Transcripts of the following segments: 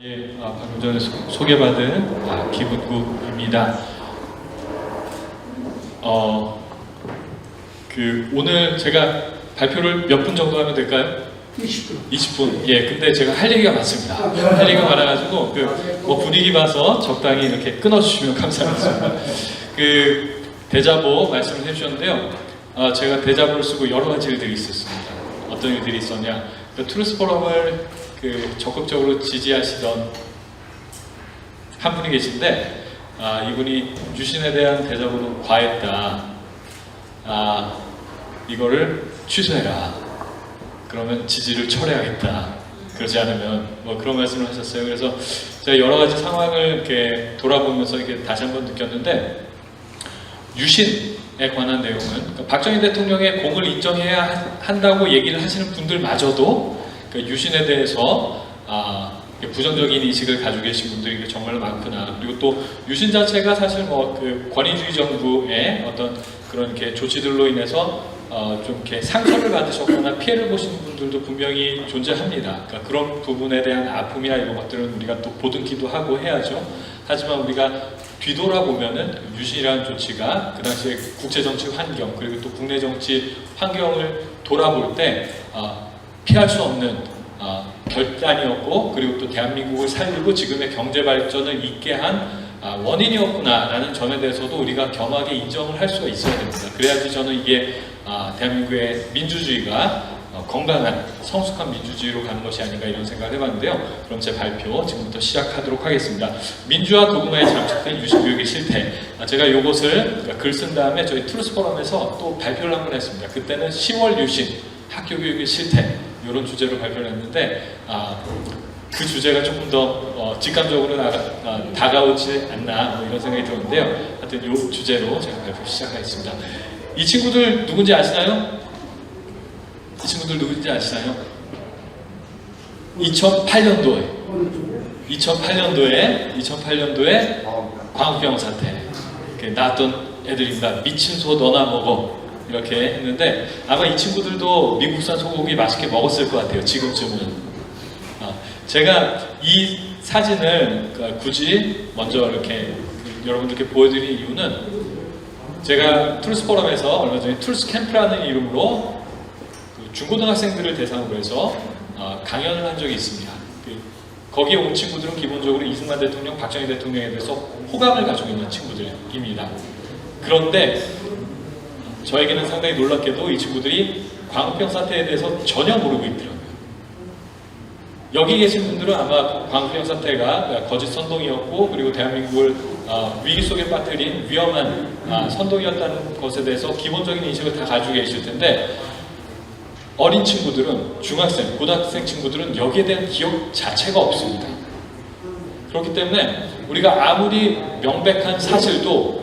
예, 방금 전에 소개받은 기분국입니다. 오늘 제가 발표를 몇 분 정도 하면 될까요? 20분. 20분. 예, 근데 제가 할 얘기가 많습니다. 할 얘기가 많아가지고 분위기 봐서 적당히 이렇게 끊어주시면 감사하겠습니다. 대자보 말씀을 해주셨는데요. 제가 대자보를 쓰고 여러 가지 일들이 있었습니다. 어떤 일들이 있었냐? 트루스 포럼을 적극적으로 지지하시던 한 분이 계신데, 이분이 유신에 대한 대자보는 과했다. 이거를 취소해라. 그러면 지지를 철회하겠다. 그러지 않으면 그런 말씀을 하셨어요. 그래서 제가 여러 가지 상황을 이렇게 돌아보면서 이렇게 다시 한번 느꼈는데, 유신에 관한 내용은 박정희 대통령의 공을 인정해야 한다고 얘기를 하시는 분들마저도 유신에 대해서 부정적인 인식을 가지고 계신 분들이 정말 많구나. 그리고 또 유신 자체가 사실 권위주의 정부의 어떤 그런 조치들로 인해서 좀 이렇게 상처를 받으셨거나 피해를 보시는 분들도 분명히 존재합니다. 그러니까 그런 부분에 대한 아픔이나 이런 것들은 우리가 또 보듬기도 하고 해야죠. 하지만 우리가 뒤돌아보면은 유신이라는 조치가 그 당시에 국제정치 환경 그리고 또 국내 정치 환경을 돌아볼 때 피할 수 없는 결단이었고, 그리고 또 대한민국을 살리고 지금의 경제 발전을 있게 한 원인이었구나라는 점에 대해서도 우리가 겸하게 인정을 할 수가 있어야 됩니다. 그래야지 저는 이게 대한민국의 민주주의가 건강한 성숙한 민주주의로 가는 것이 아닌가 이런 생각을 해봤는데요. 그럼 제 발표 지금부터 시작하도록 하겠습니다. 민주화 도구마에 장착된 유신교육의 실태. 제가 이것을 글 쓴 다음에 저희 트루스 포럼에서 또 발표를 한 번 했습니다. 그때는 10월 유신 학교교육의 실태 이런 주제로 발표를 했는데, 그 주제가 조금 더 직감적으로 다가오지 않나 이런 생각이 들었는데요. 하여튼 이 주제로 제가 발표 시작하겠습니다. 이 친구들 누군지 아시나요? 이 친구들 누군지 아시나요? 2008년도에 광우병 사태 나왔던 애들입니다. 미친 소 너나 먹어 이렇게 했는데, 아마 이 친구들도 미국산 소고기 맛있게 먹었을 것 같아요. 지금쯤은. 제가 이 사진을 굳이 먼저 이렇게 여러분들께 보여드린 이유는, 제가 트루스 포럼에서 얼마 전에 트루스 캠프라는 이름으로 중고등학생들을 대상으로 해서 강연을 한 적이 있습니다. 거기에 온 친구들은 기본적으로 이승만 대통령, 박정희 대통령에 대해서 호감을 가지고 있는 친구들입니다. 그런데 저에게는 상당히 놀랍게도 이 친구들이 광우병 사태에 대해서 전혀 모르고 있더라고요. 여기 계신 분들은 아마 광우병 사태가 거짓 선동이었고, 그리고 대한민국을 위기 속에 빠뜨린 위험한 선동이었다는 것에 대해서 기본적인 인식을 다 가지고 계실 텐데, 어린 친구들은, 중학생, 고등학생 친구들은 여기에 대한 기억 자체가 없습니다. 그렇기 때문에 우리가 아무리 명백한 사실도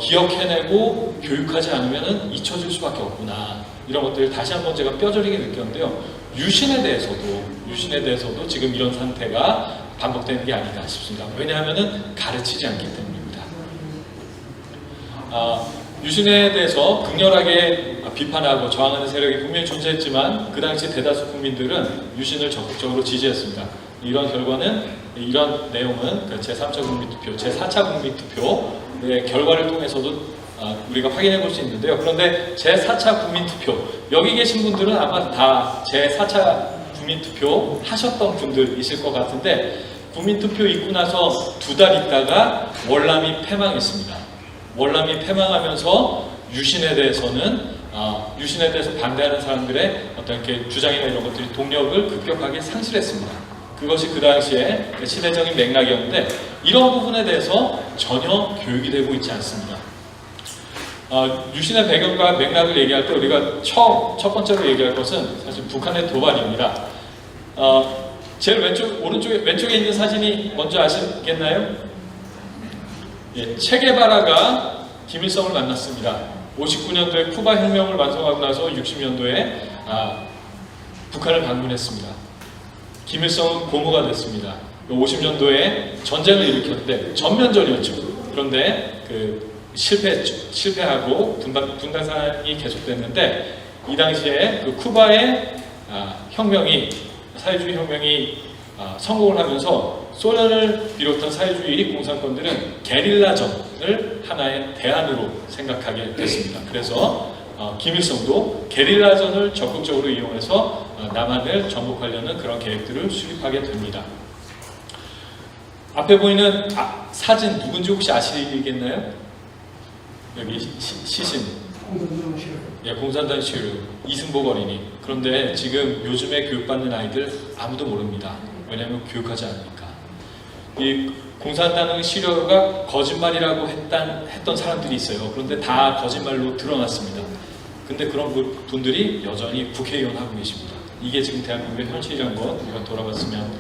기억해내고 교육하지 않으면 잊혀질 수밖에 없구나. 이런 것들을 다시 한번 제가 뼈저리게 느꼈는데요. 유신에 대해서도 지금 이런 상태가 반복되는 게 아닌가 싶습니다. 왜냐하면 가르치지 않기 때문입니다. 유신에 대해서 극렬하게 비판하고 저항하는 세력이 분명히 존재했지만, 그 당시 대다수 국민들은 유신을 적극적으로 지지했습니다. 이런 결과는, 이런 내용은 제3차 국민투표, 제4차 국민투표의 결과를 통해서도 우리가 확인해 볼 수 있는데요. 그런데 제4차 국민투표, 여기 계신 분들은 아마 다 제4차 국민투표 하셨던 분들이실 것 같은데, 국민투표 있고 나서 2달 있다가 월남이 패망했습니다. 월남이 패망하면서 유신에 대해서 반대하는 사람들의 어떤 주장이나 이런 것들이 동력을 급격하게 상실했습니다. 그것이 그 당시에 시대적인 맥락이었는데, 이런 부분에 대해서 전혀 교육이 되고 있지 않습니다. 유신의 배경과 맥락을 얘기할 때 우리가 첫 번째로 얘기할 것은 사실 북한의 도발입니다. 제일 왼쪽에 있는 사진이 뭔지 아시겠나요? 예, 체게바라가 김일성을 만났습니다. 59년도에 쿠바 혁명을 완성하고 나서 60년도에 북한을 방문했습니다. 김일성은 고무가 됐습니다. 50년도에 전쟁을 일으켰는데 전면전이었죠. 그런데 그 실패하고 분단이 계속됐는데 이 당시에 그 쿠바의 사회주의 혁명이 성공을 하면서 소련을 비롯한 사회주의 공산권들은 게릴라전을 하나의 대안으로 생각하게 됐습니다. 그래서 김일성도 게릴라전을 적극적으로 이용해서 남한을 정복하려는 그런 계획들을 수립하게 됩니다. 앞에 보이는 사진 누군지 혹시 아시겠나요? 여기 시신. 공산당 시루 이승복 어린이. 그런데 지금 요즘에 교육받는 아이들 아무도 모릅니다. 왜냐하면 교육하지 않으니까. 이 공산당 시료가 거짓말이라고 했던 사람들이 있어요. 그런데 다 거짓말로 드러났습니다. 근데 그런 분들이 여전히 국회의원 하고 계십니다. 이게 지금 대한민국의 현실이라는 것 우리가 돌아봤으면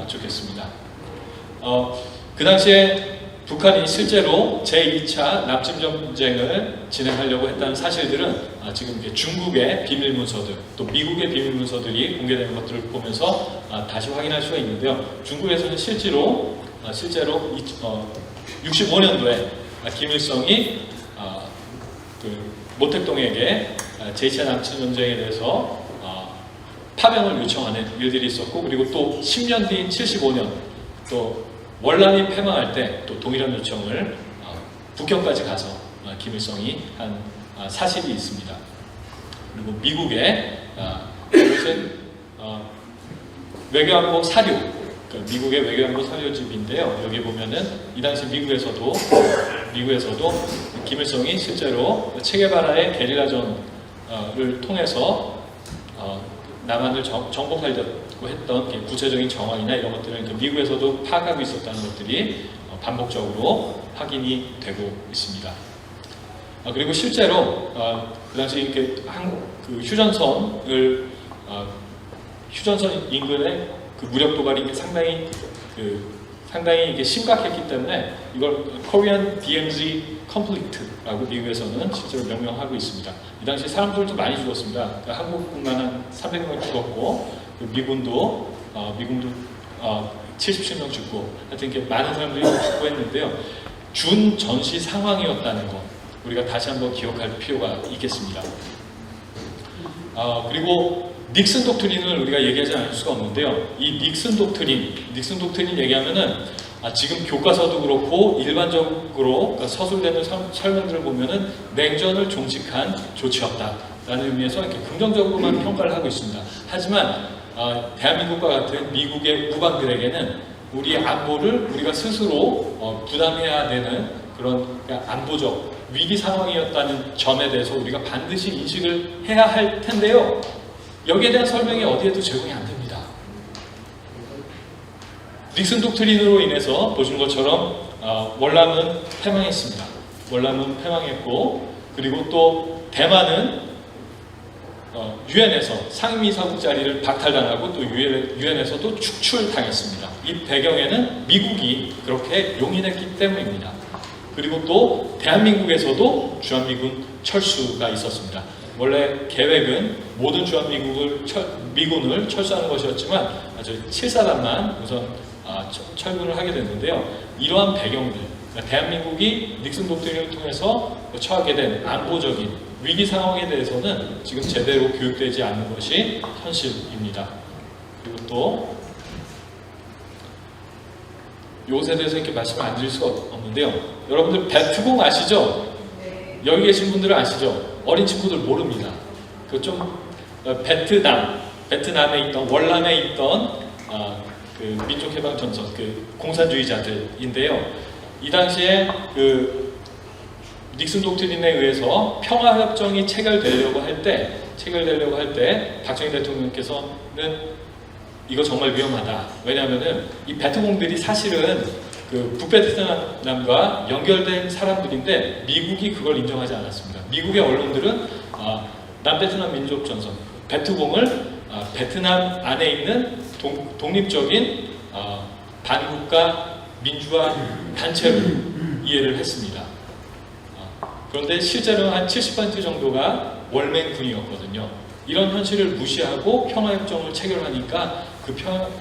좋겠습니다. 그 당시에 북한이 실제로 제2차 납침 전쟁을 진행하려고 했다는 사실들은 지금 중국의 비밀 문서들, 또 미국의 비밀 문서들이 공개된 것들을 보면서 다시 확인할 수가 있는데요. 중국에서는 실제로 65년도에 김일성이 그 모택동에게 제2차 납침 전쟁에 대해서 파병을 요청하는 일들이 있었고, 그리고 또 10년 뒤인 75년 또 월남이 패망할 때 또 동일한 요청을 북경까지 가서 김일성이 한 사실이 있습니다. 그리고 미국의 이것은 외교안보 사료, 그러니까 미국의 외교안보 사료집인데요. 여기 보면은 이 당시 미국에서도 김일성이 실제로 체게바라의 게릴라전을 통해서 남한을 정복하려고 했던 구체적인 정황이나 이런 것들을 미국에서도 파악하고 있었다는 것들이 반복적으로 확인이 되고 있습니다. 그리고 실제로 그 당시 이렇게 그 휴전선 인근의 그 무력 도발이 상당히 이게 심각했기 때문에 이걸 Korean DMZ Conflict라고 미국에서는 실제로 명명하고 있습니다. 이 당시 사람들도 많이 죽었습니다. 그러니까 한국뿐만 한 300명 죽었고, 미군도 77명 죽고, 하여튼 이렇게 많은 사람들이 죽고 했는데요. 준 전시 상황이었다는 것 우리가 다시 한번 기억할 필요가 있겠습니다. 그리고 닉슨 독트린을 우리가 얘기하지 않을 수가 없는데요. 이 닉슨 독트린 얘기하면은 지금 교과서도 그렇고 일반적으로 그러니까 서술되는 설명들을 보면은 냉전을 종식한 조치였다라는 의미에서 이렇게 긍정적으로만 평가를 하고 있습니다. 하지만 대한민국과 같은 미국의 우방들에게는 우리 안보를 우리가 스스로 부담해야 되는 그런 안보적 위기 상황이었다는 점에 대해서 우리가 반드시 인식을 해야 할 텐데요. 여기에 대한 설명이 어디에도 제공이 안 됩니다. 닉슨 독트린으로 인해서 보시는 것처럼 월남은 패망했습니다. 월남은 패망했고, 그리고 또 대만은 유엔에서 상임이사국 자리를 박탈당하고 또 유엔에서도 축출당했습니다. 이 배경에는 미국이 그렇게 용인했기 때문입니다. 그리고 또 대한민국에서도 주한미군 철수가 있었습니다. 원래 계획은 모든 주한미군을 철수하는 것이었지만 아주 7사단만 우선 철군을 하게 됐는데요. 이러한 배경들, 그러니까 대한민국이 닉슨 독트린을 통해서 처하게 된 안보적인 위기 상황에 대해서는 지금 제대로 교육되지 않는 것이 현실입니다. 그리고 또 이것에 대해서 이렇게 말씀을 안 드릴 수가 없는데요. 여러분들 베트공 아시죠? 여기 계신 분들은 아시죠? 어린 친구들 모릅니다. 그 좀 베트남에 있던 월남에 있던 그 민족해방전선 그 공산주의자들인데요. 이 당시에 그 닉슨 독트린에 의해서 평화협정이 체결되려고 할 때 박정희 대통령께서는 이거 정말 위험하다. 왜냐하면은 이 베트공들이 사실은 그 북베트남과 연결된 사람들인데 미국이 그걸 인정하지 않았습니다. 미국의 언론들은 남베트남 민족전선 베트공을 베트남 안에 있는 독립적인 반국가 민주화 단체로 이해를 했습니다. 그런데 실제로는 한 70% 정도가 월맹군이었거든요. 이런 현실을 무시하고 평화협정을 체결하니까 그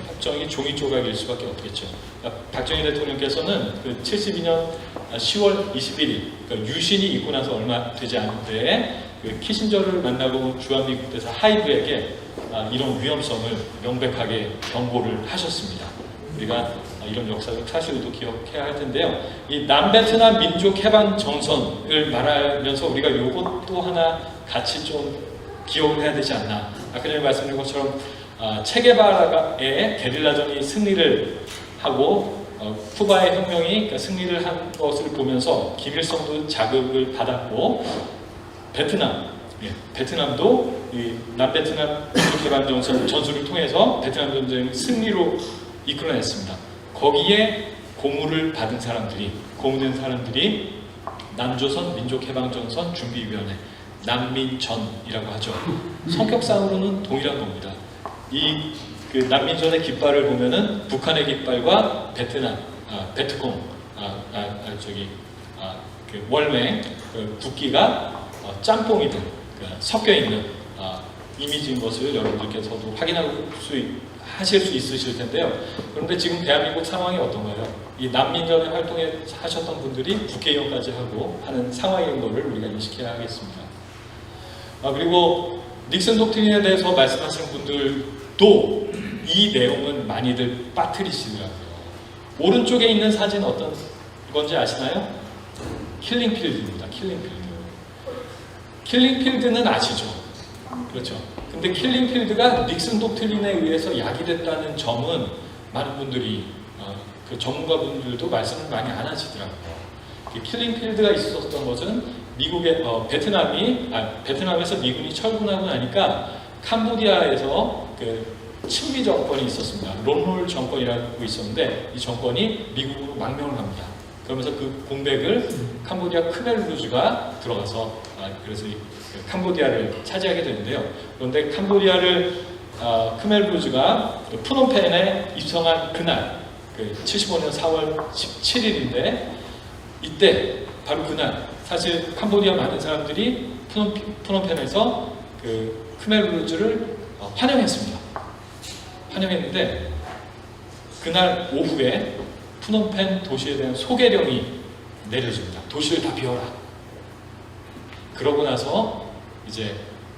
협정이 종이 조각일 수밖에 없겠죠. 그러니까 박정희 대통령께서는 그 72년 10월 21일 그러니까 유신이 있고 나서 얼마 되지 않은 때에 그 키신저를 만나고 주한미국 대사 하이브에게 이런 위험성을 명백하게 경고를 하셨습니다. 우리가 이런 역사적 사실도 기억해야 할 텐데요. 이 남베트남 민족해방정선을 말하면서 우리가 이것도 하나 같이 좀 기억을 해야 되지 않나. 아까 전에 말씀드린 것처럼 체게바라의 게릴라전이 승리를 하고 쿠바의 혁명이 그러니까 승리를 한 것을 보면서 김일성도 자극을 받았고 베트남도 이 남베트남 민족해방정선 전술을 통해서 베트남 전쟁 승리로 이끌어냈습니다. 거기에 고무를 받은 사람들이 고무된 사람들이 남조선 민족해방정선 준비위원회 남민전이라고 하죠. 성격상으로는 동일한 겁니다. 이 그 남민전의 깃발을 보면은 북한의 깃발과 베트남, 베트콩, 그 월맹 그 국기가 짬뽕이든 섞여 있는 이미지인 것을 여러분들께서도 하실 수 있으실 텐데요. 그런데 지금 대한민국 상황이 어떤가요? 이 난민전에 활동해 하셨던 분들이 국회의원까지 하고 하는 상황인 것을 우리가 인식해야 하겠습니다. 그리고 닉슨 독트린에 대해서 말씀하시는 분들도 이 내용은 많이들 빠뜨리시더라고요. 오른쪽에 있는 사진 어떤 건지 아시나요? 킬링필드입니다. 킬링필드는 아시죠? 그렇죠. 근데 킬링필드가 닉슨 독트린에 의해서 야기됐다는 점은 많은 분들이 그 전문가분들도 말씀을 많이 안 하시더라고요. 킬링필드가 있었던 것은 미국의 베트남에서 미군이 철군하고 나니까 캄보디아에서 그 친미 정권이 있었습니다. 론롤 정권이라고 있었는데 이 정권이 미국으로 망명을 합니다. 그러면서 그 공백을 캄보디아 크멜루즈가 들어가서 그래서 캄보디아를 차지하게 되는데요. 그런데 캄보디아를 크멜루즈가 푸놈펜에 입성한 그날 75년 4월 17일인데 이때 바로 그날 사실 캄보디아 많은 사람들이 푸놈펜에서 그 크멜루즈를 환영했는데 그날 오후에 푸놈펜 도시에 대한 소개령이 내려집니다. 도시를 다 비워라. 그러고 나서 이제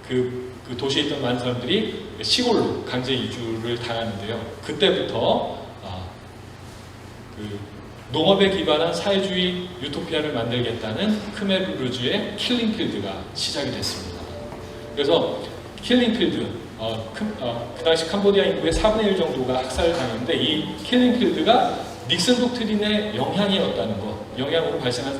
그 도시에 있던 많은 사람들이 시골로 강제 이주를 당하는데요. 그때부터 그 농업에 기반한 사회주의 유토피아를 만들겠다는 크멜루즈의 킬링필드가 시작이 됐습니다. 그래서 킬링필드 그 당시 캄보디아 인구의 4분의 1 정도가 학살을 당했는데 이 킬링필드가 닉슨 독트린의 영향이었다는 것, 영향으로 발생한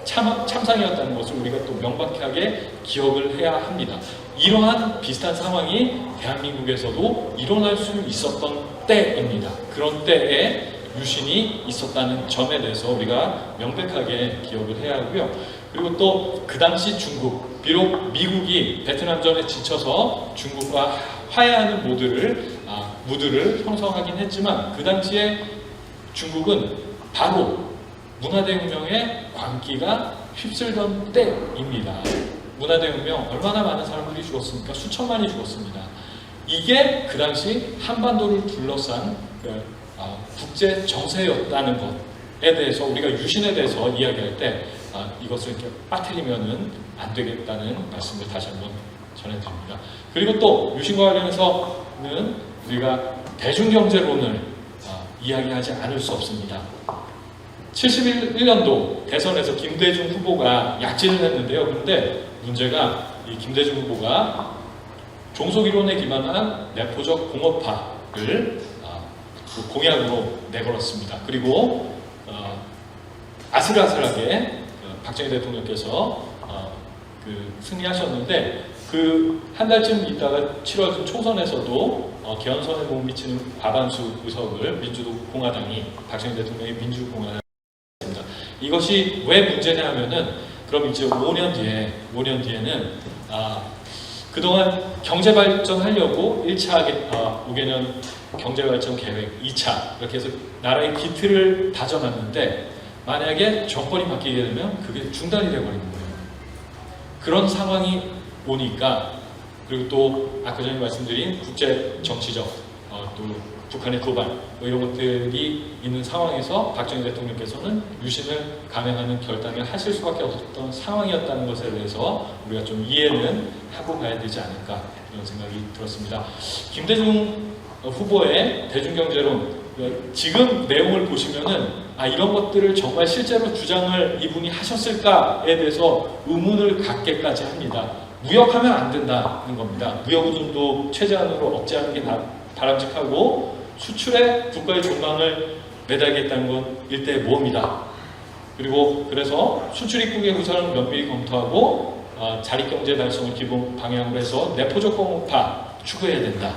참상이었다는 것을 우리가 또 명백하게 기억을 해야 합니다. 이러한 비슷한 상황이 대한민국에서도 일어날 수 있었던 때입니다. 그런 때에 유신이 있었다는 점에 대해서 우리가 명백하게 기억을 해야 하고요. 그리고 또 그 당시 중국, 비록 미국이 베트남전에 지쳐서 중국과 화해하는 무드를 형성하긴 했지만 그 당시에 중국은 바로 문화대혁명의 광기가 휩쓸던 때입니다. 문화대혁명 얼마나 많은 사람들이 죽었습니까? 수천만이 죽었습니다. 이게 그 당시 한반도를 둘러싼 국제 정세였다는 것에 대해서 우리가 유신에 대해서 이야기할 때 이것을 이렇게 빠뜨리면은 안 되겠다는 말씀을 다시 한번 전해드립니다. 그리고 또 유신과 관련해서는 우리가 대중경제론을 이야기하지 않을 수 없습니다. 71년도 대선에서 김대중 후보가 약진을 했는데요. 그런데 문제가 이 김대중 후보가 종속이론에 기반한 내포적 공업화를 공약으로 내걸었습니다. 그리고 아슬아슬하게 박정희 대통령께서 승리하셨는데 그 한 달쯤 있다가 치러진 총선에서도 개헌선에 못 미치는 과반수 의석을 민주공화당이 박정희 대통령의 민주공화당이 했습니다. 이것이 왜 문제냐 하면은 그럼 이제 5년 뒤에는 그동안 경제발전 하려고 1차 5개년 경제발전 계획 2차 이렇게 해서 나라의 기틀을 다져놨는데 만약에 정권이 바뀌게 되면 그게 중단이 되어버리는 거예요. 그런 상황이 오니까 그리고 또 아까 전에 말씀드린 국제 정치적 또 북한의 도발 뭐 이런 것들이 있는 상황에서 박정희 대통령께서는 유신을 감행하는 결단을 하실 수밖에 없었던 상황이었다는 것에 대해서 우리가 좀 이해는 하고 가야 되지 않을까 이런 생각이 들었습니다. 김대중 후보의 대중경제론 지금 내용을 보시면은 이런 것들을 정말 실제로 주장을 이분이 하셨을까에 대해서 의문을 갖게까지 합니다. 무역하면 안 된다는 겁니다. 무역 의존도 최대한으로 억제하는 게 바람직하고 수출에 국가의 존망을 매달겠다는 건 일대의 모험이다. 그리고 그래서 수출 입국의 구설은 면밀히 검토하고 자립경제 달성을 기본 방향으로 해서 내포적 공업화 추구해야 된다.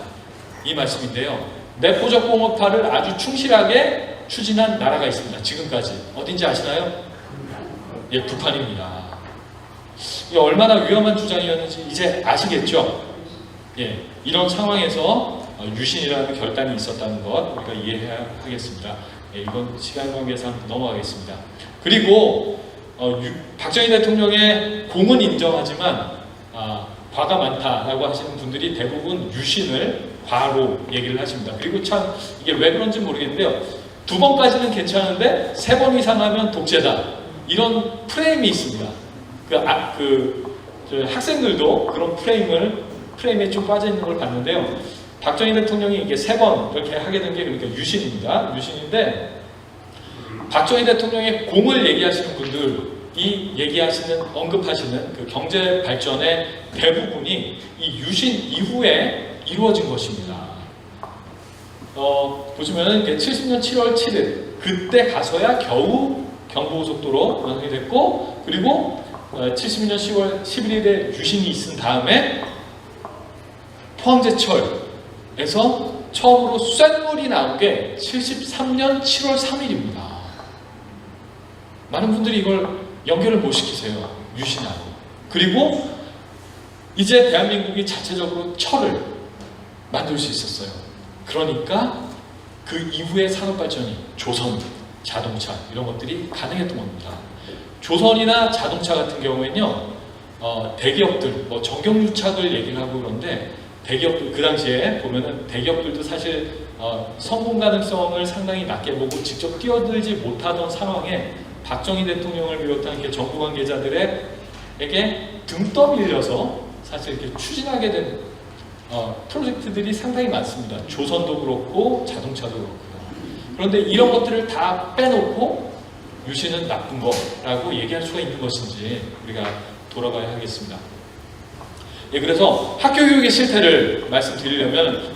이 말씀인데요. 내포적 공업화를 아주 충실하게 추진한 나라가 있습니다. 지금까지. 어딘지 아시나요? 예, 북한입니다. 이게 얼마나 위험한 주장이었는지 이제 아시겠죠? 예, 이런 상황에서 유신이라는 결단이 있었다는 것 우리가 이해해야 하겠습니다. 예, 이건 시간 관계상 넘어가겠습니다. 그리고 박정희 대통령의 공은 인정하지만 과가 많다라고 하시는 분들이 대부분 유신을 과로 얘기를 하십니다. 그리고 참 이게 왜 그런지 모르겠는데요. 2번까지는 괜찮은데 3번 이상 하면 독재다. 이런 프레임이 있습니다. 학생들도 그런 프레임에 좀 빠져 있는 걸 봤는데요. 박정희 대통령이 이게 3번 이렇게 하게 된 게 그러니까 유신입니다. 유신인데 박정희 대통령의 공을 얘기하시는 분들이 언급하시는 그 경제 발전의 대부분이 이 유신 이후에 이루어진 것입니다. 보시면은 70년 7월 7일 그때 가서야 겨우 경부고속도로 완성이 됐고 그리고 70년 10월 11일에 유신이 있은 다음에 포항제철에서 처음으로 쇳물이 나온 게 73년 7월 3일입니다. 많은 분들이 이걸 연결을 못 시키세요. 유신하고. 그리고 이제 대한민국이 자체적으로 철을 만들 수 있었어요. 그러니까 그 이후의 산업발전이 조선, 자동차 이런 것들이 가능했던 겁니다. 조선이나 자동차 같은 경우에는요, 대기업들, 정경유착을 얘기를 하고 그런데 대기업들 그 당시에 보면은 대기업들도 사실 성공 가능성을 상당히 낮게 보고 직접 뛰어들지 못하던 상황에 박정희 대통령을 비롯한 이렇게 정부 관계자들에게 등 떠밀려서 사실 이렇게 추진하게 된 프로젝트들이 상당히 많습니다. 조선도 그렇고 자동차도 그렇고요. 그런데 이런 것들을 다 빼놓고 유신은 나쁜 거라고 얘기할 수가 있는 것인지 우리가 돌아봐야 하겠습니다. 예, 그래서 학교 교육의 실태를 말씀드리려면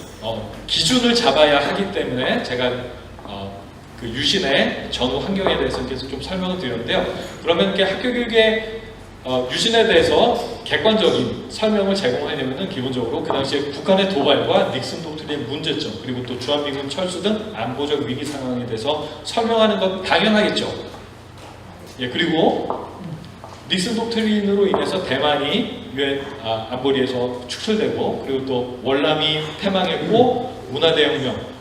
기준을 잡아야 하기 때문에 제가 그 유신의 전후 환경에 대해서 계속 좀 설명을 드렸는데요. 그러면 이렇게 학교 교육의 유신에 대해서 객관적인 설명을 제공하려면 기본적으로 그 당시에 북한의 도발과 닉슨 독트린의 문제점 그리고 또 주한미군 철수 등 안보적 위기 상황에 대해서 설명하는 건 당연하겠죠. 예, 그리고 닉슨 독트린으로 인해서 대만이 유엔 안보리에서 축출되고 그리고 또 월남이 패망했고 문화대혁명이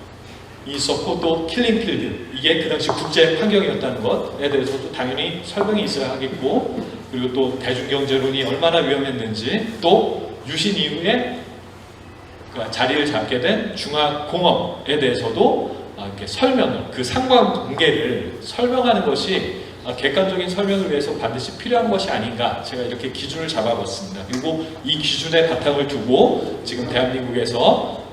있었고 또 킬링필드 이게 그 당시 국제 환경이었다는 것에 대해서도 당연히 설명이 있어야 하겠고 그리고 또 대중경제론이 얼마나 위험했는지 또 유신 이후에 자리를 잡게 된 중화공업에 대해서도 이렇게 설명을 그 상관관계를 설명하는 것이 객관적인 설명을 위해서 반드시 필요한 것이 아닌가 제가 이렇게 기준을 잡아봤습니다. 그리고 이 기준에 바탕을 두고 지금 대한민국에서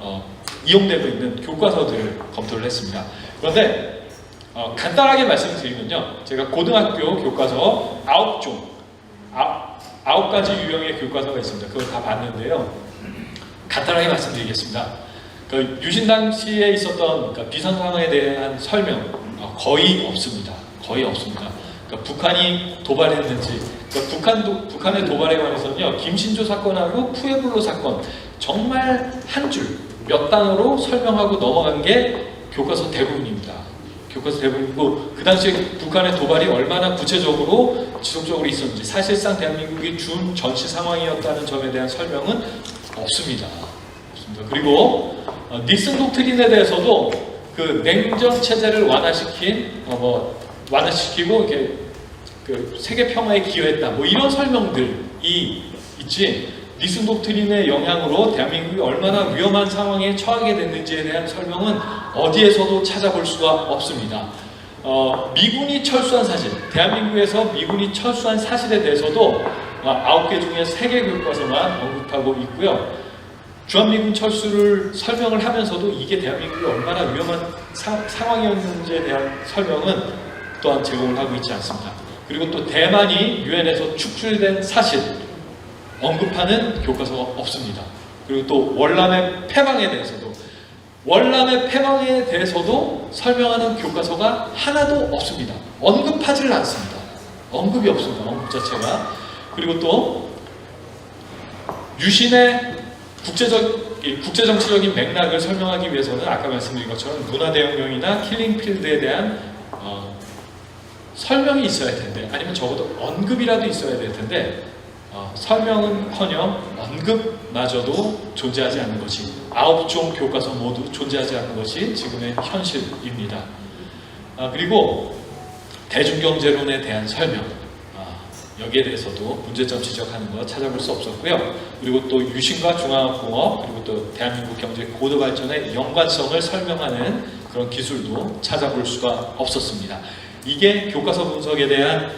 이용되고 있는 교과서들을 검토를 했습니다. 그런데 간단하게 말씀드리면요. 제가 고등학교 교과서 9가지 유형의 교과서가 있습니다. 그걸 다 봤는데요. 간단하게 말씀드리겠습니다. 그 유신 당시에 있었던 비상 상황에 대한 설명 거의 없습니다. 거의 없습니다. 그러니까 북한이 도발했는지 북한의 도발에 관해서는요. 김신조 사건하고 푸에블로 사건 정말 한 줄 몇 단어로 설명하고 넘어간 게 교과서 대부분입니다. 교과서 대부분이고 그 당시에 북한의 도발이 얼마나 구체적으로 지속적으로 있었는지 사실상 대한민국이 준 전시 상황이었다는 점에 대한 설명은 없습니다. 그리고 닉슨 독트린에 대해서도 그 냉전 체제를 완화시키고 이렇게 그 세계 평화에 기여했다. 이런 설명들이 있지. 닉슨 독트린의 영향으로 대한민국이 얼마나 위험한 상황에 처하게 됐는지에 대한 설명은 어디에서도 찾아볼 수가 없습니다. 미군이 철수한 사실, 대한민국에서 미군이 철수한 사실에 대해서도 9개 중에 3개 교과서만 언급하고 있고요. 주한미군 철수를 설명을 하면서도 이게 대한민국이 얼마나 위험한 상황이었는지에 대한 설명은 또한 제공을 하고 있지 않습니다. 그리고 또 대만이 유엔에서 축출된 사실 언급하는 교과서가 없습니다. 그리고 또 월남의 패망에 대해서도 설명하는 교과서가 하나도 없습니다. 언급하지를 않습니다. 언급이 없습니다. 언급 자체가. 그리고 또 유신의 국제정치적인 맥락을 설명하기 위해서는 아까 말씀드린 것처럼 문화대혁명이나 킬링필드에 대한 설명이 있어야 텐데, 아니면 적어도 언급이라도 있어야 될 텐데, 설명은커녕 언급마저도 존재하지 않는 것이, 9종 교과서 모두 존재하지 않는 것이 지금의 현실입니다. 그리고 대중경제론에 대한 설명, 여기에 대해서도 문제점 지적하는 거 찾아볼 수 없었고요. 그리고 또 유신과 중화공업, 그리고 또 대한민국 경제 고도 발전의 연관성을 설명하는 그런 기술도 찾아볼 수가 없었습니다. 이게 교과서 분석에 대한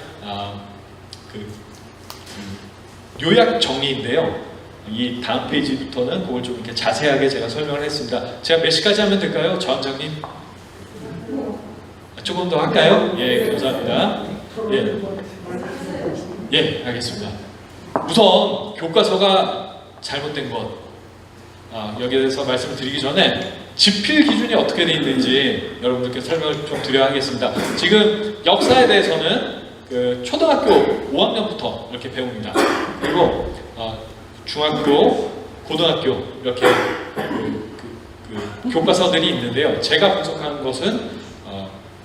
요약 정리인데요. 이 다음 페이지부터는 그걸 좀 이렇게 자세하게 제가 설명을 했습니다. 제가 몇 시까지 하면 될까요, 저 원장님? 조금 더 할까요? 예, 감사합니다. 예, 알겠습니다. 우선 교과서가 잘못된 것, 여기에 대해서 말씀을 드리기 전에 집필 기준이 어떻게 되어 있는지 여러분들께 설명을 좀 드려야 하겠습니다. 지금 역사에 대해서는 초등학교 5학년부터 이렇게 배웁니다. 그리고 중학교, 고등학교 이렇게 교과서들이 있는데요. 제가 분석한 것은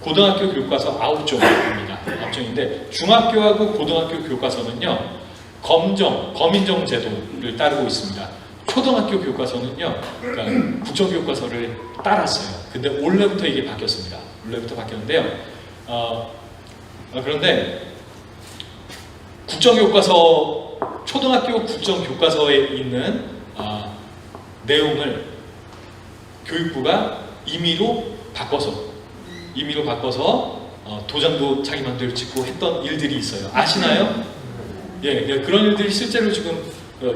고등학교 교과서 9종입니다. 9종인데 중학교하고 고등학교 교과서는요, 검인정 제도를 따르고 있습니다. 초등학교 교과서는요, 그러니까 국정교과서를 따랐어요. 근데 올해부터 이게 바뀌었습니다. 올해부터 바뀌었는데요. 그런데 국정교과서, 초등학교 국정교과서에 있는 내용을 교육부가 임의로 바꿔서 도장도 자기 맘대로 찍고 했던 일들이 있어요. 아시나요? 예, 그런 일들이 실제로 지금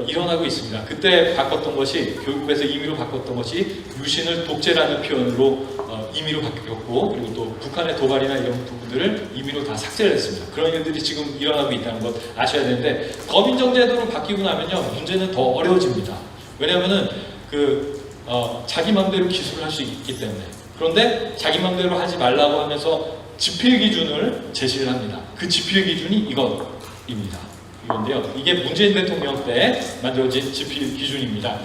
일어나고 있습니다. 그때 바꿨던 것이, 교육부에서 임의로 바꿨던 것이 유신을 독재라는 표현으로 임의로 바뀌었고, 그리고 또 북한의 도발이나 이런 부분들을 임의로 다 삭제를 했습니다. 그런 일들이 지금 일어나고 있다는 것 아셔야 되는데, 검인정 제도로 바뀌고 나면요, 문제는 더 어려워집니다. 왜냐하면은 자기 맘대로 기술을 할 수 있기 때문에. 그런데 자기 맘대로 하지 말라고 하면서 집필 기준을 제시를 합니다. 그 집필 기준이 이건데요. 이게 문재인 대통령 때 만들어진 집필 기준입니다.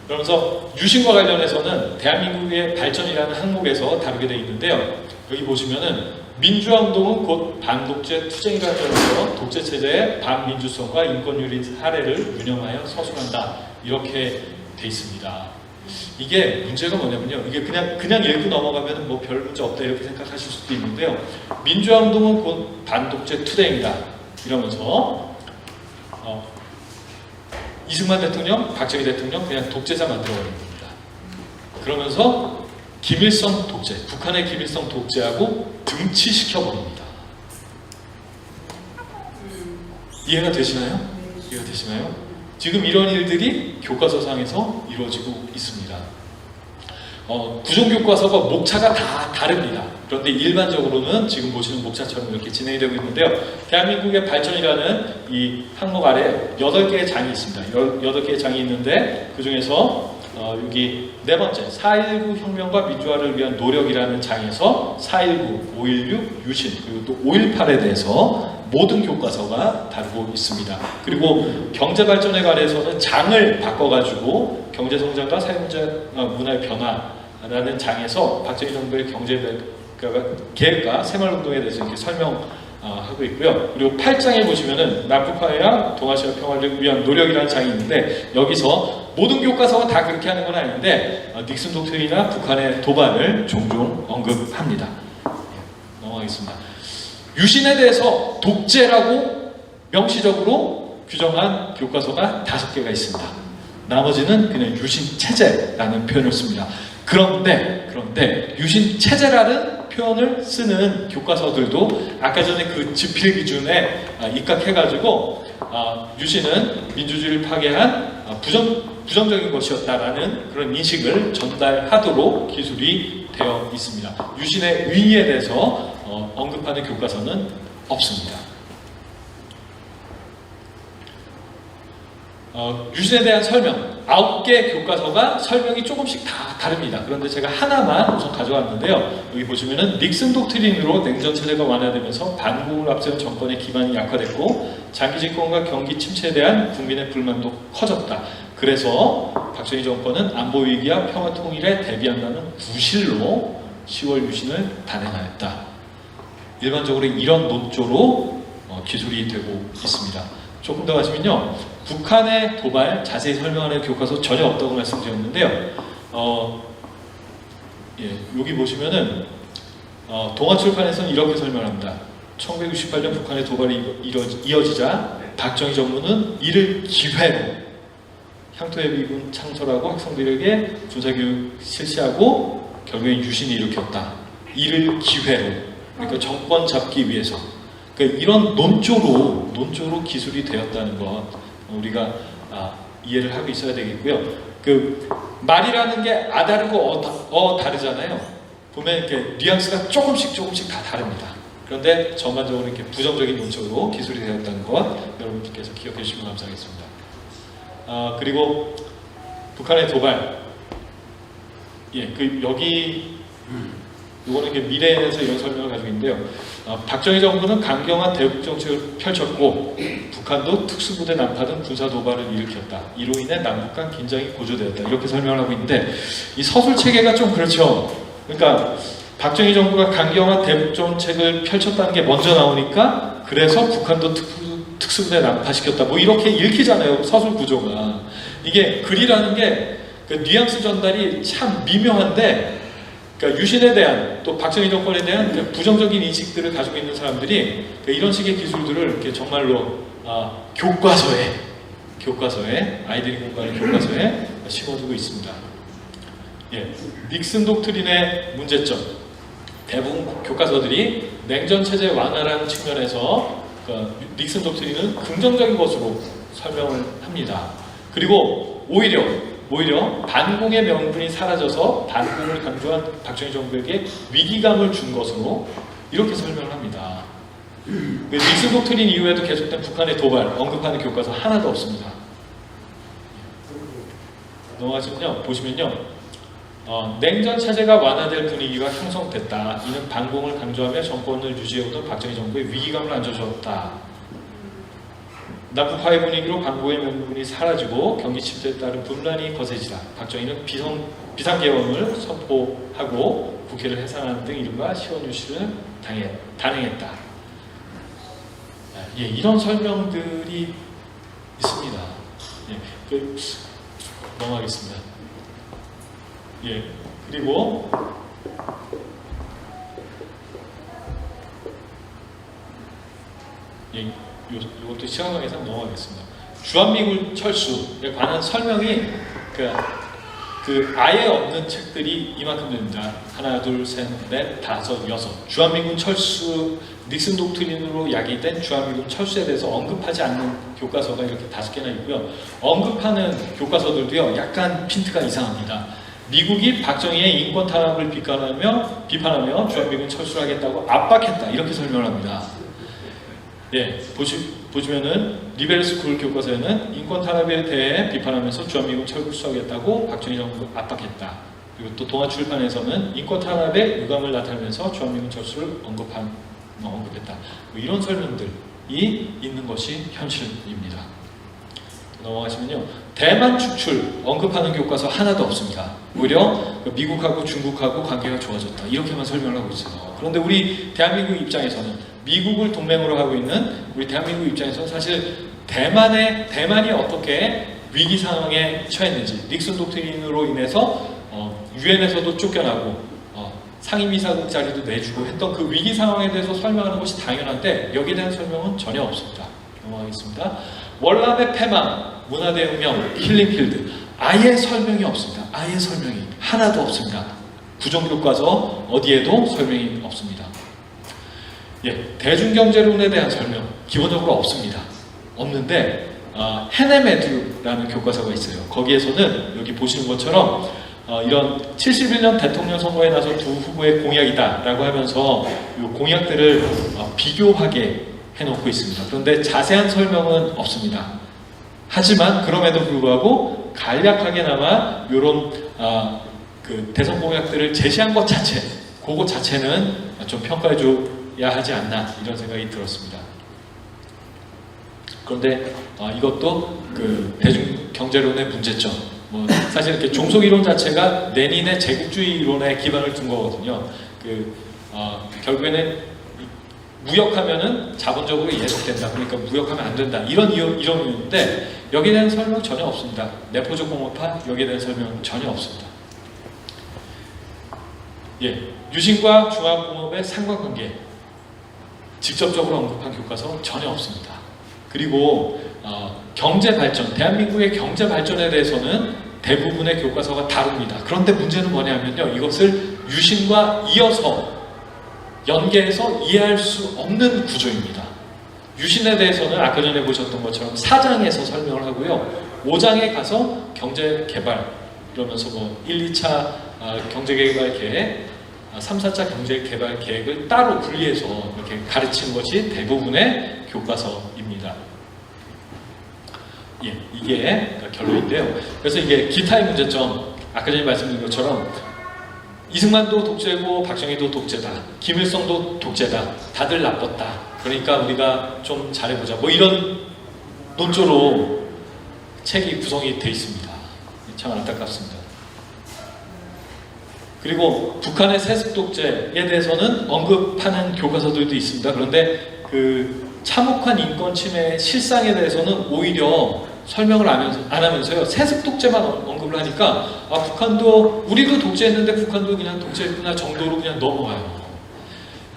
그러면서 유신과 관련해서는 대한민국의 발전이라는 항목에서 다루게 되어 있는데요. 여기 보시면은 민주화 운동은 곧 반독재 투쟁이라는 점에서 독재 체제의 반민주성과 인권유린 사례를 유념하여 서술한다. 이렇게 돼 있습니다. 이게 문제가 뭐냐면요, 이게 그냥 읽고 넘어가면 뭐 별 문제 없다 이렇게 생각하실 수도 있는데요. 민주화 운동은 곧 반독재 투쟁이다 이러면서 이승만 대통령, 박정희 대통령 그냥 독재자 만들어버린 겁니다. 그러면서 김일성 독재, 북한의 김일성 독재하고 등치시켜버립니다. 이해가 되시나요? 지금 이런 일들이 교과서상에서 이루어지고 있습니다. 구종교과서가 목차가 다 다릅니다. 그런데 일반적으로는 지금 보시는 목차처럼 이렇게 진행이 되고 있는데요. 대한민국의 발전이라는 이 항목 아래 8개의 장이 있습니다. 8개의 장이 있는데 그 중에서 여기 네 번째 4.19 혁명과 민주화를 위한 노력이라는 장에서 4.19, 5.16, 유신 그리고 또 5.18에 대해서 모든 교과서가 다루고 있습니다. 그리고 경제발전에 관해서는 장을 바꿔가지고 경제성장과 사회문화의 변화라는 장에서 박정희 정부의 경제계획과 새마을운동에 대해서 이렇게 설명하고 있고요. 그리고 8장에 보시면은 남북화해야 동아시아 평화를 위한 노력이라는 장이 있는데 여기서 모든 교과서가 다 그렇게 하는 건 아닌데 닉슨 독트린이나 북한의 도발을 종종 언급합니다. 넘어가겠습니다. 유신에 대해서 독재라고 명시적으로 규정한 교과서가 5개가 있습니다. 나머지는 그냥 유신체제라는 표현을 씁니다. 그런데 유신체제라는 표현을 쓰는 교과서들도 아까 전에 그 지필 기준에 입각해가지고 유신은 민주주의를 파괴한 부정적인 것이었다라는 그런 인식을 전달하도록 기술이 되어 있습니다. 유신의 의의에 대해서 언급하는 교과서는 없습니다. 유신에 대한 설명 9개 교과서가 설명이 조금씩 다 다릅니다. 그런데 제가 하나만 우선 가져왔는데요. 여기 보시면은 닉슨 독트린으로 냉전 체제가 완화되면서 반공을 앞세운 정권의 기반이 약화됐고 장기 집권과 경기 침체에 대한 국민의 불만도 커졌다. 그래서 박정희 정권은 안보 위기와 평화 통일에 대비한다는 구실로 10월 유신을 단행하였다. 일반적으로 이런 논조로 기술이 되고 있습니다. 조금 더 가시면요, 북한의 도발 자세히 설명하는 교과서 전혀 없다고 말씀드렸는데요. 여기 보시면은 동아출판에서는 이렇게 설명합니다. 1968년 북한의 도발이 이어지자 박정희 정부는 이를 기회로 향토해비군 창설하고 학생들에게 군사교육 실시하고 결국엔 유신을 일으켰다. 이를 기회로, 그러니까 정권 잡기 위해서. 그러니까 이런 논조로 기술이 되었다는 것 우리가 이해를 하고 있어야 되겠고요. 그 말이라는 게 다르고 다르잖아요. 보면 이렇게 뉘앙스가 조금씩 다 다릅니다. 그런데 전반적으로 이렇게 부정적인 논조로 기술이 되었다는 것 여러분들께서 기억해 주시면 감사하겠습니다. 그리고 북한의 도발, 이거는 미래에 대해서 이런 설명을 가지고 있는데요. 박정희 정부는 강경한 대북 정책을 펼쳤고 북한도 특수부대 난파 등 군사 도발을 일으켰다. 이로 인해 남북 간 긴장이 고조되었다. 이렇게 설명을 하고 있는데 이 서술 체계가 좀 그렇죠. 그러니까 박정희 정부가 강경한 대북 정책을 펼쳤다는 게 먼저 나오니까 그래서 북한도 특수부대 난파시켰다. 뭐 이렇게 읽히잖아요. 서술 구조가. 이게 글이라는 게 그 뉘앙스 전달이 참 미묘한데, 그러니까 유신에 대한 또 박정희 정권에 대한 부정적인 인식들을 가지고 있는 사람들이 이런 식의 기술들을 이렇게 정말로 교과서에 아이들이 공부하는 교과서에 심어두고 있습니다. 닉슨 독트린의 문제점, 대부분 교과서들이 냉전 체제 완화라는 측면에서 닉슨 독트린은 긍정적인 것으로 설명을 합니다. 그리고 오히려 반공의 명분이 사라져서 반공을 강조한 박정희 정부에게 위기감을 준 것으로 이렇게 설명을 합니다. 닉슨 독트린 이후에도 계속된 북한의 도발 언급하는 교과서 하나도 없습니다. 넘어가시면요, 보시면요, 냉전 체제가 완화될 분위기가 형성됐다. 이는 반공을 강조하며 정권을 유지해오던 박정희 정부의 위기감을 안겨주었다. 남북화해 분위기로 반공의 명분이 사라지고 경기 침체에 따른 분란이 거세지다. 박정희는 비상계엄을 선포하고 국회를 해산하는 등 이른바 시원유신을 단행했다. 이런 설명들이 있습니다. 넘어가겠습니다. 그리고 이것도 시간 관계상 넘어가겠습니다. 주한미군 철수에 관한 설명이 아예 없는 책들이 이만큼 됩니다. 하나, 둘, 셋, 넷, 다섯, 여섯. 주한미군 철수, 닉슨 독트린으로 야기된 주한미군 철수에 대해서 언급하지 않는 교과서가 이렇게 5개나 있고요. 언급하는 교과서들도요, 약간 핀트가 이상합니다. 미국이 박정희의 인권 탄압을 비판하며 주한미군 철수를 하겠다고 압박했다. 이렇게 설명을 합니다. 보시면은 리베럴 스쿨 교과서에는 인권 탄압에 대해 비판하면서 주한미군 철수하겠다고 박정희 정부가 압박했다. 그리고 또 동아출판에서는 인권 탄압의 유감을 나타내면서 주한미군 철수를 언급했다. 이런 설명들이 있는 것이 현실입니다. 넘어가시면요, 대만 축출 언급하는 교과서 하나도 없습니다. 오히려 미국하고 중국하고 관계가 좋아졌다. 이렇게만 설명을 하고 있어요. 그런데 우리 대한민국 입장에서는, 미국을 동맹으로 하고 있는 우리 대한민국 입장에서는 사실 대만이 어떻게 위기 상황에 처했는지, 닉슨 독트린으로 인해서 유엔에서도 쫓겨나고 상임이사국 자리도 내주고 했던 그 위기 상황에 대해서 설명하는 것이 당연한데 여기에 대한 설명은 전혀 없습니다. 넘어가겠습니다. 월남의 패망, 문화대혁명, 힐링필드. 아예 설명이 없습니다. 아예 설명이 하나도 없습니다. 구정교과서 어디에도 설명이 없습니다. 대중경제론에 대한 설명 기본적으로 없습니다. 없는데 헤네메드라는 교과서가 있어요. 거기에서는 여기 보시는 것처럼 이런 71년 대통령 선거에 나서 두 후보의 공약이다라고 하면서 이 공약들을 비교하게 해놓고 있습니다. 그런데 자세한 설명은 없습니다. 하지만 그럼에도 불구하고 간략하게나마 이런 그 대선 공약들을 제시한 것 자체, 그거 자체는 좀 평가해줘야 하지 않나 이런 생각이 들었습니다. 그런데 이것도 그 대중경제론의 문제점. 사실 이렇게 종속이론 자체가 레닌의 제국주의 이론에 기반을 둔 거거든요. 결국에는 무역하면은 자본적으로 예속된다. 그러니까 무역하면 안 된다. 이런 이론인데 여기에 대한 설명 전혀 없습니다. 내포적 공업화 여기에 대한 설명 전혀 없습니다. 유신과 중화공업의 상관관계 직접적으로 언급한 교과서 전혀 없습니다. 그리고 경제 발전, 대한민국의 경제 발전에 대해서는 대부분의 교과서가 다룹니다. 그런데 문제는 뭐냐면요, 이것을 유신과 이어서 연계해서 이해할 수 없는 구조입니다. 유신에 대해서는 아까 전에 보셨던 것처럼 4장에서 설명을 하고요, 5장에 가서 경제 개발 이러면서 1, 2차 경제개발 계획, 3, 4차 경제개발 계획을 따로 분리해서 이렇게 가르치는 것이 대부분의 교과서입니다. 이게 결론인데요. 그래서 이게 기타의 문제점, 아까 전에 말씀드린 것처럼 이승만도 독재고 박정희도 독재다, 김일성도 독재다, 다들 나빴다, 그러니까 우리가 좀 잘해보자, 이런 논조로 책이 구성이 되어 있습니다. 참 안타깝습니다. 그리고 북한의 세습 독재에 대해서는 언급하는 교과서들도 있습니다. 그런데 그 참혹한 인권 침해 실상에 대해서는 오히려 설명을 안 하면서요, 세습 독재만 언급을 하니까 북한도, 우리도 독재했는데 북한도 그냥 독재했구나 정도로 그냥 넘어가요.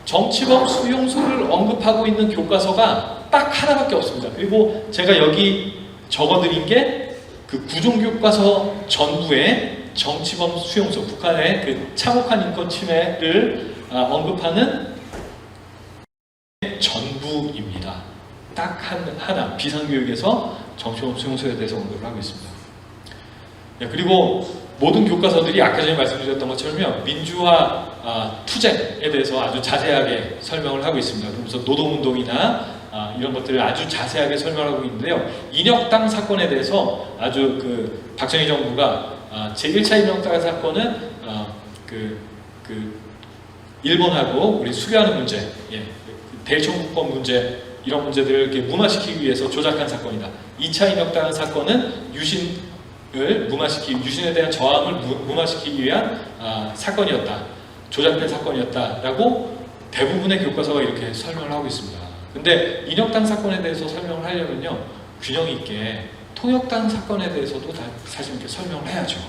정치범 수용소를 언급하고 있는 교과서가 딱 하나밖에 없습니다. 그리고 제가 여기 적어드린 게 그 구종교과서 전부에 정치범 수용소, 북한의 그 참혹한 인권 침해를 언급하는 전부입니다. 딱 하나, 비상교육에서 정치범 수용소에 대해서 언급을 하고 있습니다. 그리고 모든 교과서들이 아까 전에 말씀드렸던 것처럼요, 민주화 투쟁에 대해서 아주 자세하게 설명을 하고 있습니다. 그러면서 노동운동이나 이런 것들을 아주 자세하게 설명하고 있는데요, 인혁당 사건에 대해서 아주 그 박정희 정부가 제1차 인혁당 사건은 일본하고 우리 수교하는 문제, 대청국권 문제, 이런 문제들을 이렇게 무마시키기 위해서 조작한 사건이다. 2차 인혁당 사건은 유신을 유신에 대한 저항을 무마시키기 위한 사건이었다, 조작된 사건이었다라고 대부분의 교과서가 이렇게 설명을 하고 있습니다. 근데 인혁당 사건에 대해서 설명을 하려면요, 균형 있게 통역당 사건에 대해서도 사실 이렇게 설명을 해야죠.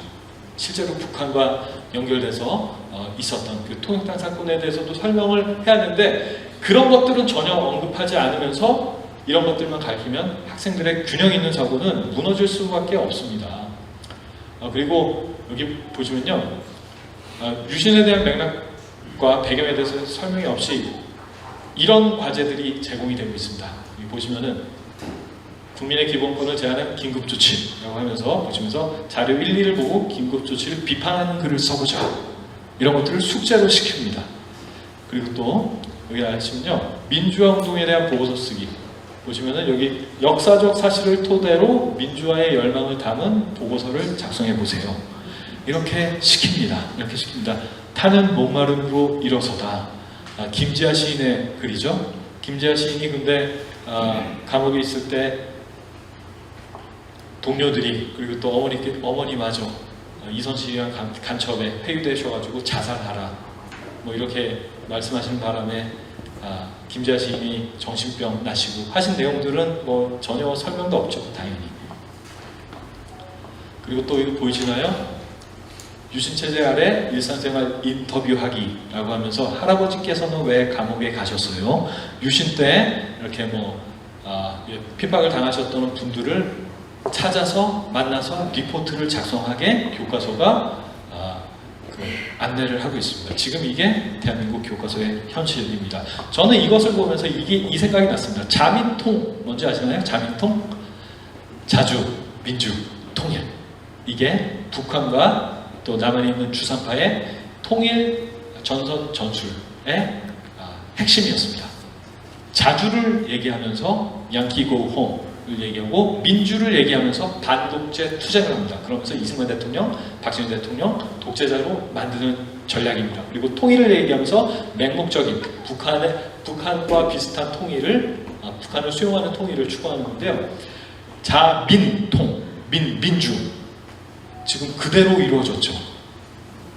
실제로 북한과 연결돼서 있었던 그 통역당 사건에 대해서도 설명을 해야 하는데, 그런 것들은 전혀 언급하지 않으면서 이런 것들만 가르치면 학생들의 균형 있는 사고는 무너질 수밖에 없습니다. 그리고 여기 보시면요, 유신에 대한 맥락과 배경에 대해서 설명이 없이 이런 과제들이 제공이 되고 있습니다. 여기 보시면은 국민의 기본권을 제한한 긴급조치라고 하면서 보시면서 자료 1, 2를 보고 긴급조치를 비판하는 글을 써보자, 이런 것들을 숙제로 시킵니다. 그리고 또 여기 아시면요, 민주화 운동에 대한 보고서 쓰기 보시면은 여기 역사적 사실을 토대로 민주화의 열망을 담은 보고서를 작성해 보세요, 이렇게 시킵니다. 이렇게 시킵니다. 타는 목마름으로 일어서다. 김지아 시인의 글이죠. 김지아 시인이 근데 감옥에 있을 때 동료들이, 그리고 또 어머니마저 이선실이랑 간첩에 회유되셔가지고 자살하라, 이렇게 말씀하시는 바람에 김지아 시인이 정신병 나시고 하신 내용들은 전혀 설명도 없죠, 당연히. 그리고 또 이거 보이시나요? 유신체제 아래 일상생활 인터뷰하기라고 하면서 할아버지께서는 왜 감옥에 가셨어요? 유신 때 이렇게 핍박을 당하셨던 분들을 찾아서 만나서 리포트를 작성하게 교과서가 안내를 하고 있습니다. 지금 이게 대한민국 교과서의 현실입니다. 저는 이것을 보면서 이 생각이 났습니다. 자민통 뭔지 아시나요? 자민통? 자주, 민주, 통일. 이게 북한과 또 남한에 있는 주상파의 통일 전선 전술의 핵심이었습니다. 자주를 얘기하면서 양키 고 홈을 얘기하고 민주를 얘기하면서 반독재 투쟁을 합니다. 그러면서 이승만 대통령, 박정희 대통령 독재자로 만드는 전략입니다. 그리고 통일을 얘기하면서 맹목적인 북한과 비슷한 통일을 북한을 수용하는 통일을 추구하는데요. 자민통, 민주 지금 그대로 이루어졌죠.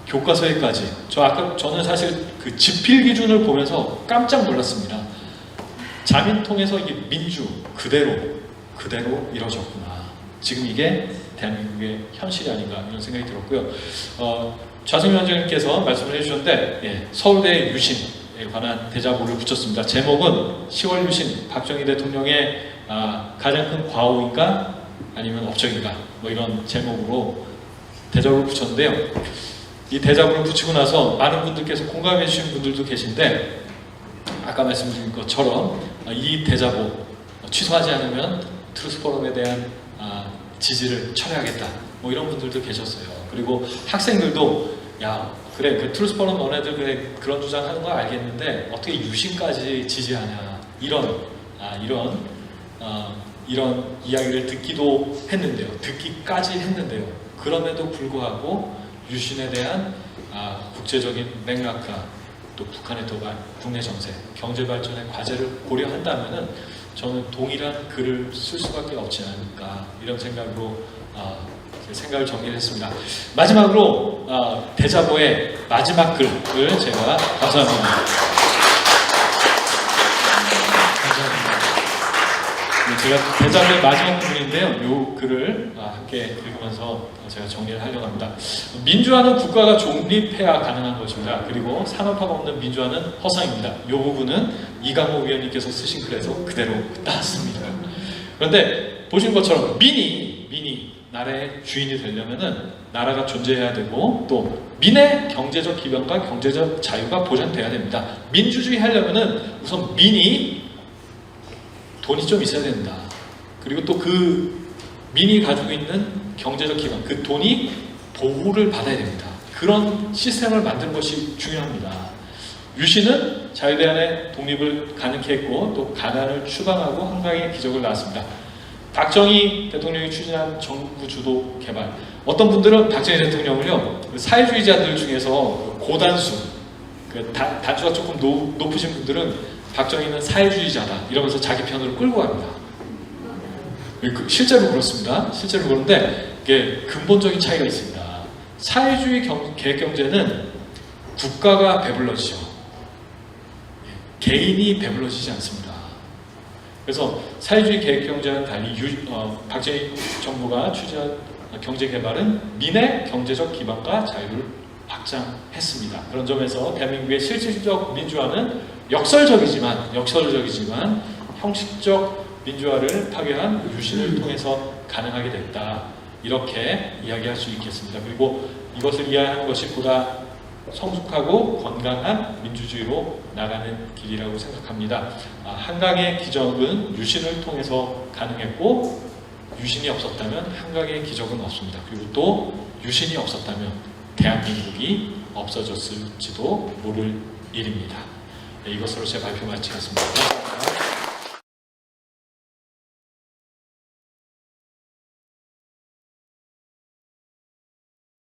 교과서에까지. 저는 사실 그 집필 기준을 보면서 깜짝 놀랐습니다. 자민통에서 이게 민주 그대로 이루어졌구나. 지금 이게 대한민국의 현실이 아닌가 이런 생각이 들었고요. 좌승 위원장님께서 말씀을 해주셨는데 서울대 유신에 관한 대자보를 붙였습니다. 제목은 10월 유신 박정희 대통령의 가장 큰 과오인가 아니면 업적인가 뭐 이런 제목으로 대자보를 붙였는데요. 이 대자보를 붙이고 나서 많은 분들께서 공감해 주신 분들도 계신데 아까 말씀드린 것처럼 이 대자보 취소하지 않으면 트루스포럼에 대한 지지를 철회하겠다 뭐 이런 분들도 계셨어요. 그리고 학생들도 야 그래 그 트루스포럼 너네들 그래 그런 주장하는 거 알겠는데 어떻게 유신까지 지지하냐 이런 이야기를 듣기까지 했는데요. 그럼에도 불구하고 유신에 대한 국제적인 맥락과 또 북한의 도발, 국내 정세, 경제 발전의 과제를 고려한다면은 저는 동일한 글을 쓸 수밖에 없지 않을까 이런 생각으로 생각을 정리를 했습니다. 마지막으로 대자보의 마지막 글을 제가 감사합니다. 제가 대자보의 마지막 글인데요. 이 글을 함께 읽으면서 제가 정리를 하려고 합니다. 민주화는 국가가 독립해야 가능한 것입니다. 그리고 산업화가 없는 민주화는 허상입니다. 이 부분은 이강호 위원님께서 쓰신 글에서 그대로 따왔습니다. 그런데 보신 것처럼 민이 나라의 주인이 되려면은 나라가 존재해야 되고 또 민의 경제적 기반과 경제적 자유가 보장돼야 됩니다. 민주주의 하려면은 우선 민이 돈이 좀 있어야 된다. 그리고 또 그 민이 가지고 있는 경제적 기반, 그 돈이 보호를 받아야 됩니다. 그런 시스템을 만드는 것이 중요합니다. 유신은 자유대한의 독립을 가능케 했고 또 가난을 추방하고 한강의 기적을 낳았습니다. 박정희 대통령이 추진한 정부 주도 개발. 어떤 분들은 박정희 대통령을요 사회주의자들 중에서 고단수, 단수가 조금 높으신 분들은 박정희는 사회주의자다 이러면서 자기 편으로 끌고 갑니다. 실제로 그렇습니다. 실제로 그런데 이게 근본적인 차이가 있습니다. 사회주의 계획경제는 국가가 배불러지죠. 개인이 배불러지지 않습니다. 그래서 사회주의 계획경제와는 달리 박정희 정부가 추진한 경제개발은 민의 경제적 기반과 자유를 확장했습니다. 그런 점에서 대한민국의 실질적 민주화는 역설적이지만 형식적 민주화를 파괴한 유신을 통해서 가능하게 됐다. 이렇게 이야기할 수 있겠습니다. 그리고 이것을 이해하는 것이 보다 성숙하고 건강한 민주주의로 나가는 길이라고 생각합니다. 한강의 기적은 유신을 통해서 가능했고 유신이 없었다면 한강의 기적은 없습니다. 그리고 또 유신이 없었다면 대한민국이 없어졌을지도 모를 일입니다. 이것으로 제 발표 마치겠습니다.